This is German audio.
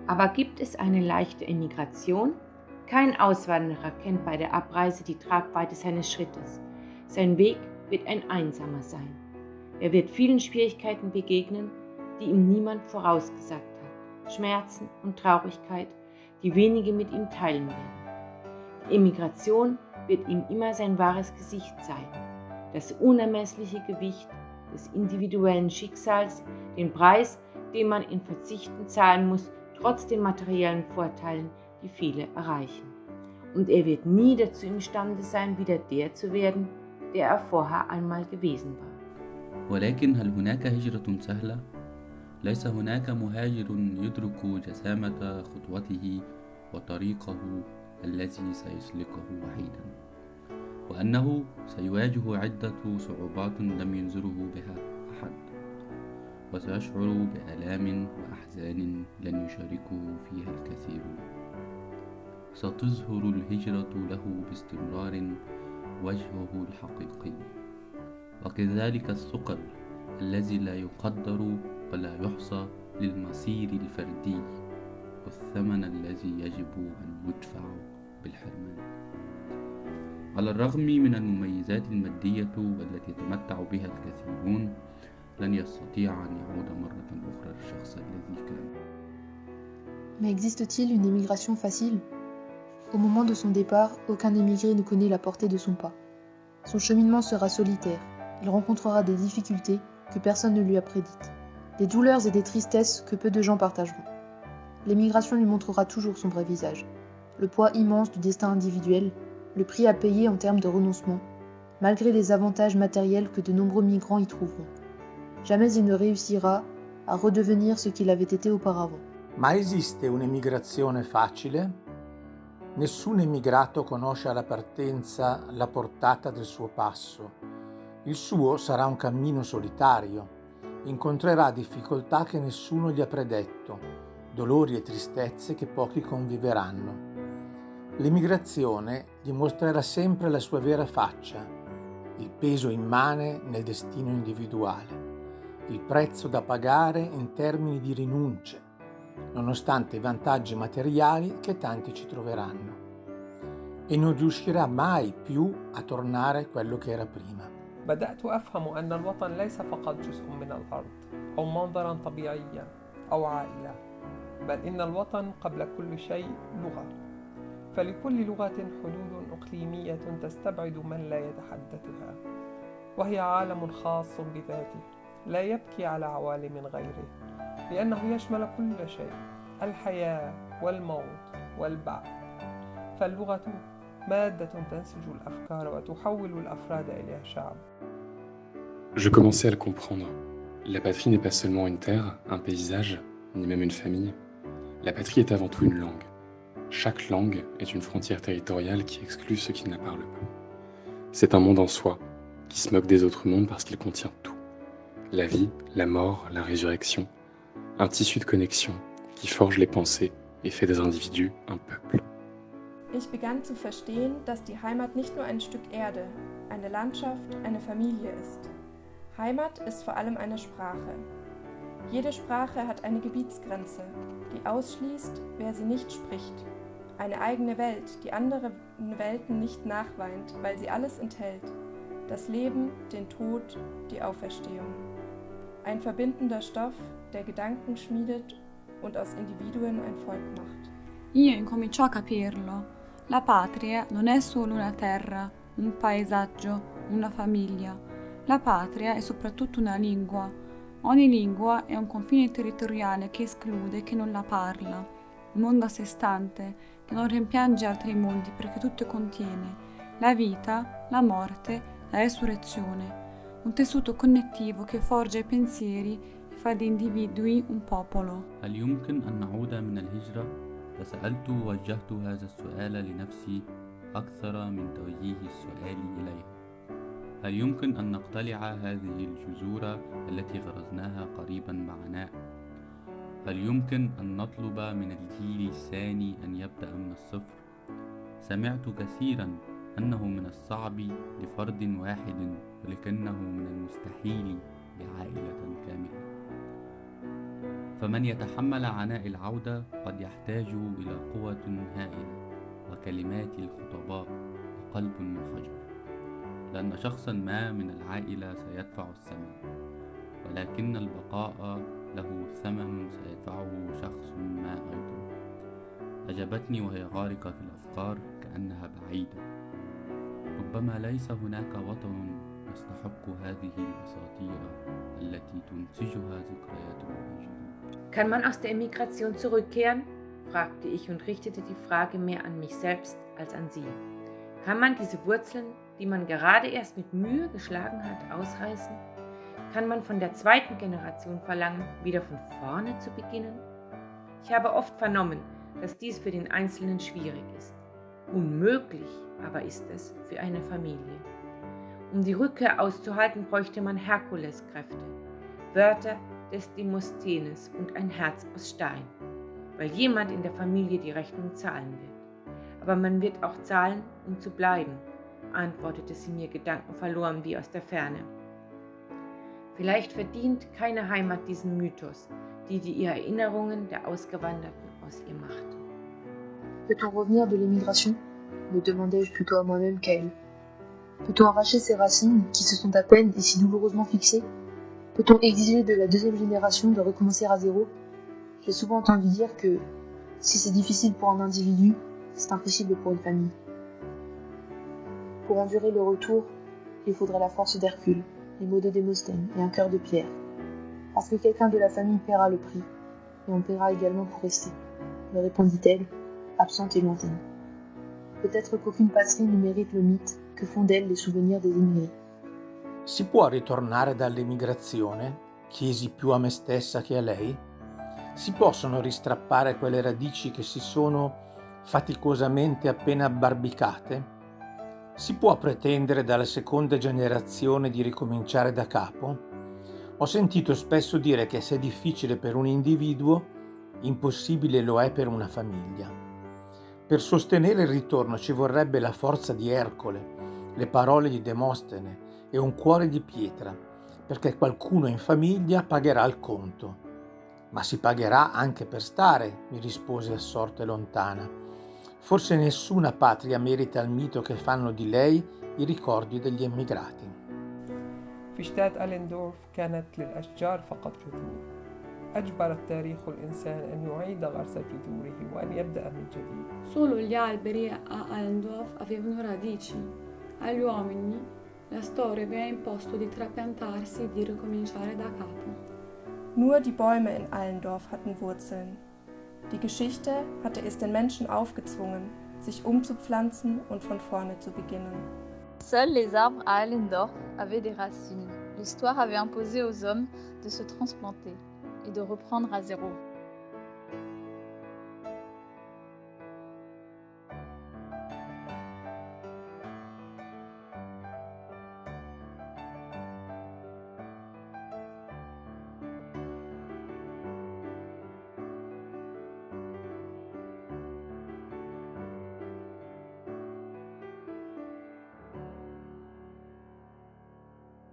Aber gibt es eine leichte Emigration? Kein Auswanderer kennt bei der Abreise die Tragweite seines Schrittes. Sein Weg wird ein einsamer sein. Er wird vielen Schwierigkeiten begegnen, die ihm niemand vorausgesagt hat. Schmerzen und Traurigkeit, die wenige mit ihm teilen werden. Die Emigration wird ihm immer sein wahres Gesicht zeigen. Das unermessliche Gewicht des individuellen Schicksals, den Preis, den man in Verzichten zahlen muss, trotz den materiellen Vorteilen, die viele erreichen. Und er wird nie dazu imstande sein, wieder der zu werden, der er vorher einmal gewesen war. ولكن هل هناك هجرة سهلة؟ ليس هناك مهاجر يدرك جسامة خطوته وطريقه الذي سيسلكه وحيدا، وأنه سيواجه عدة صعوبات لم ينذره بها أحد، وسيشعر بآلام وأحزان لن يشاركه فيها الكثيرون. ستظهر الهجرة له باستمرار وجهه الحقيقي، وكذلك الثقل الذي لا يقدر ولا يحصى للمصير الفردي، والثمن الذي يجب أن يدفع بالحرمان. على الرغم من المميزات المادية التي يتمتع بها الكثيرون، لن يستطيع أن يعود مرة أخرى للشخص الذي كان. Mais existe-t-il une émigration facile ? Au moment de son départ, aucun émigré ne connaît la portée de son pas. Son cheminement sera solitaire. Il rencontrera des difficultés que personne ne lui a prédites, des douleurs et des tristesses que peu de gens partageront. L'émigration lui montrera toujours son vrai visage, le poids immense du destin individuel, le prix à payer en termes de renoncement, malgré les avantages matériels que de nombreux migrants y trouveront. Jamais il ne réussira a redevenir ce qu'il avait été auparavant. Ma esiste un'emigrazione facile? Nessun emigrato conosce alla partenza la portata del suo passo. Il suo sarà un cammino solitario. Incontrerà difficoltà che nessuno gli ha predetto, dolori e tristezze che pochi conviveranno. L'emigrazione gli mostrerà sempre la sua vera faccia, il peso immane nel destino individuale, il prezzo da pagare in termini di rinunce, nonostante i vantaggi materiali che tanti ci troveranno, e non riuscirà mai più a tornare quello che era prima. بدأت أفهم أن الوطن ليس فقط جزء من الأرض أو منظرا طبيعيا أو عائلة، بل إن الوطن قبل كل شيء لغة، فلكل لغة حدود إقليمية تستبعد من لا يتحدثها، وهي عالم خاص بذاته لا يبكي على عوالم غيره، لأنه يشمل كل شيء، الحياة والموت والبعث. فاللغة مادة تنسج الأفكار وتحول الأفراد إلى شعب. Je commençais à le comprendre. La patrie n'est pas seulement une terre, un paysage, ni même une famille. La patrie est avant tout une langue. Chaque langue est une frontière territoriale qui exclut ceux qui ne la parlent pas. C'est un monde en soi, qui se moque des autres mondes parce qu'il contient tout. La vie, la mort, la résurrection. Un tissu de connexion qui forge les pensées et fait des individus un peuple. Ich begann zu verstehen, dass die Heimat nicht nur ein Stück Erde, eine Landschaft, eine Familie ist. Heimat ist vor allem eine Sprache. Jede Sprache hat eine Gebietsgrenze, die ausschließt, wer sie nicht spricht. Eine eigene Welt, die anderen Welten nicht nachweint, weil sie alles enthält. Das Leben, den Tod, die Auferstehung. Ein verbindender Stoff, der Gedanken schmiedet und aus Individuen ein Volk macht. Io incominciò a capirlo. La patria non è solo una terra, un paesaggio, una famiglia. La patria è soprattutto una lingua. Ogni lingua è un confine territoriale che esclude chi non la parla. Un mondo a sé stante che non rimpiange altri mondi perché tutto contiene la vita, la morte, la resurrezione. Un tessuto connettivo che forgia i pensieri e fa di individui un popolo. هل يمكن أن نعود من الهجرة؟ فسألت ووجهت هذا السؤال لنفسي أكثر من توجيه السؤال إليها. هل يمكن أن نقتلع هذه الجذور التي غرزناها قريبا بعناء؟ هل يمكن أن نطلب من الجيل الثاني أن يبدأ من الصفر؟ سمعت كثيرا أنه من الصعب لفرد واحد، ولكنه من المستحيل لعائلة كاملة. فمن يتحمل عناء العودة قد يحتاج إلى قوة هائلة وكلمات الخطباء وقلب من حجر، لأن شخصا ما من العائلة سيدفع الثمن، ولكن البقاء له ثمن سيدفعه شخص ما أيضا. أجابتني وهي غارقة في الأفكار كأنها بعيدة. ربما ليس هناك وطن يستحق هذه الأساطير التي تنسجها ذكريات الوجود. Kann man aus der Emigration zurückkehren? Fragte ich und richtete die Frage mehr an mich selbst als an sie. Kann man diese Wurzeln, die man gerade erst mit Mühe geschlagen hat, ausreißen? Kann man von der zweiten Generation verlangen, wieder von vorne zu beginnen? Ich habe oft vernommen, dass dies für den Einzelnen schwierig ist. Unmöglich aber ist es für eine Familie. Um die Rückkehr auszuhalten, bräuchte man Herkuleskräfte, Wörter des Demosthenes und ein Herz aus Stein, weil jemand in der Familie die Rechnung zahlen wird. Aber man wird auch zahlen, um zu bleiben, antwortete sie mir gedankenverloren wie aus der Ferne. Vielleicht verdient keine Heimat diesen Mythos, die Erinnerungen der Ausgewanderten aus ihr macht. Peut-on revenir de l'émigration? Me demandai-je plutôt à moi-même qu'à elle. Peut-on arracher ces racines qui se sont à peine et si douloureusement fixées? Peut-on exiger de la deuxième génération de recommencer à zéro? J'ai souvent entendu dire que si c'est difficile pour un individu, c'est impossible pour une famille. Pour endurer le retour, il faudrait la force d'Hercule, les mots de Démosthène et un cœur de pierre. Parce que quelqu'un de la famille paiera le prix, et on paiera également pour rester, me répondit-elle, absente et lointaine. Peut-être qu'aucune patrie ne mérite le mythe que font d'elle les souvenirs des émigrés. Si può ritornare dall'emigrazione? Chiesi più a me stessa che a lei. Si possono ristrappare quelle radici che si sono faticosamente appena abbarbicate? Si può pretendere dalla seconda generazione di ricominciare da capo? Ho sentito spesso dire che se è difficile per un individuo, impossibile lo è per una famiglia. Per sostenere il ritorno ci vorrebbe la forza di Ercole, le parole di Demostene e un cuore di pietra, perché qualcuno in famiglia pagherà il conto. Ma si pagherà anche per stare, mi rispose assorta e lontana. Forse nessuna patria merita il mito che fanno di lei i ricordi degli emigrati. في شتات أليندورف كانت للأشجار فقط جذور. أجبر التاريخ الإنسان أن يعيد غرس جذوره وأن يبدأ من جديد. Solo gli alberi a Allendorf avevano radici. Agli uomini la storia aveva imposto di trapiantarsi e di ricominciare da capo. Nur die Bäume in Allendorf hatten Wurzeln. Die Geschichte hatte es den Menschen aufgezwungen, sich umzupflanzen und von vorne zu beginnen. Seuls les arbres à Allendorf avaient des racines. L'histoire avait imposé aux hommes de se transplanter et de reprendre à zéro.